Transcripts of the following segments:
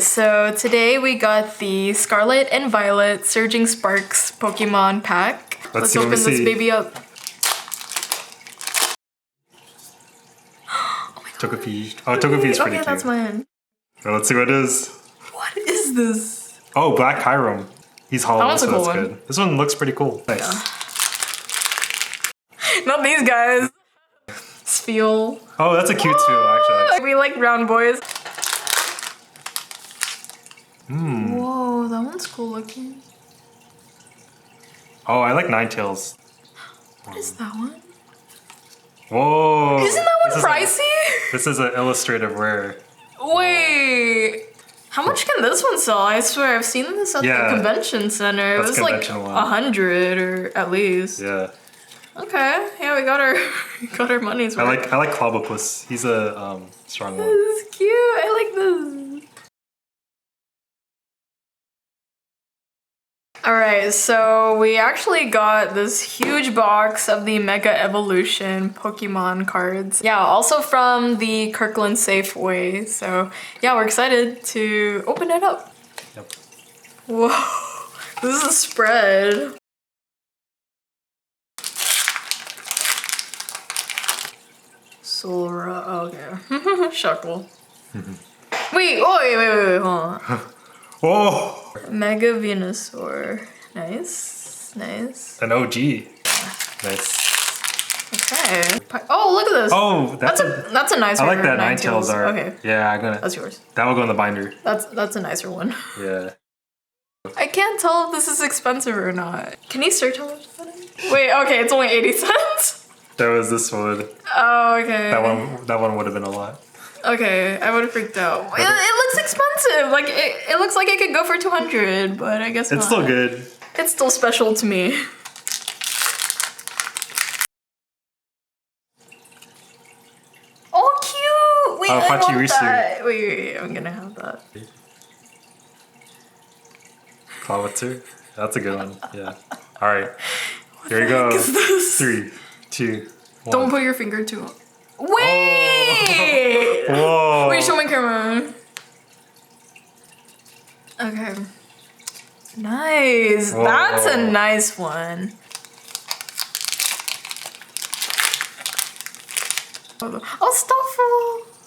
So today we got the Scarlet and Violet Surging Sparks Pokemon pack. Let's open this baby up. Togepi. Oh, Togepi is pretty cute. That's mine. So let's see what it is. What is this? Oh, Black Chiron. He's hollow, That so one's a that's cool good. This one looks pretty cool. Nice. Yeah. Not these guys. Spheal. Oh, that's a cute Spheal, actually. We like round boys. Hmm. Whoa, that one's cool looking. Oh, I like Ninetales. What is that one? Whoa. Isn't that one pricey? This is an illustrative rare. Wait. How much can this one sell? I swear I've seen this at the convention center. It was like 100 or at least. Yeah. Okay. Yeah, we got our money's worth. I like Clobbopus. He's a strong one. This is cute. I like this. Alright, so we actually got this huge box of the Mega Evolution Pokemon cards. Yeah, also from the Kirkland Safeway. So yeah, we're excited to open it up. Yep. Whoa, this is a spread. Sora, okay. Shuckle. Wait, hold on. Whoa! Mega Venusaur. Nice. An OG. Nice. Okay. Oh, look at this. Oh, that's a nice one. I like that Ninetales art. Okay. Yeah, I'm gonna. That's yours. That will go in the binder. That's a nicer one. Yeah. I can't tell if this is expensive or not. Can you search how much that is? Wait, okay, it's only 80 cents. That was this one. Oh, okay. That one would have been a lot. Okay, I would have freaked out. It looks expensive. Like it looks like it could go for 200, but I guess it's not. still good. It's still special to me. Oh, cute! Wait, I want that. Wait, I'm gonna have that. Clawitzer? That's a good one. Yeah. All right. Here we go. 3, 2, 1. Don't put your finger too. Wait! Whoa! Wait, show my camera. Okay. Nice. Whoa. That's a nice one. Oh,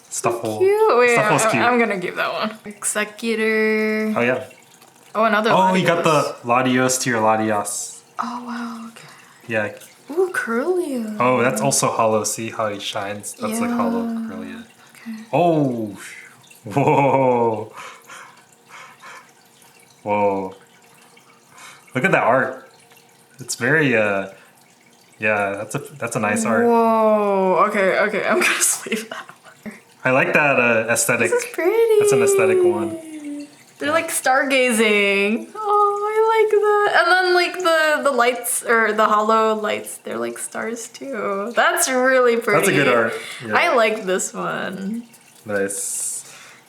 Stuffle. Cute. Wait, Stuffle's cute. I'm gonna give that one. Executor. Oh, yeah. Oh, another Oh, Latios. you got the Latios to your Latios. Oh, wow. Okay. Yeah. Ooh, Curlia. Oh, that's also hollow. See how he shines? That's like hollow Curlia. Okay. Oh. Whoa. Whoa. Look at that art. It's very yeah, that's a nice art. Whoa. Okay, I'm gonna sleeve that one. I like that aesthetic. This is pretty. That's an aesthetic one. They're like stargazing. Oh, I like that. And then like the lights or the hollow lights, they're like stars too. That's really pretty. That's a good art. Yeah. I like this one. Nice.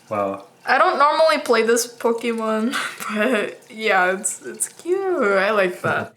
Wow. I don't normally play this Pokemon, but yeah, it's cute. I like that.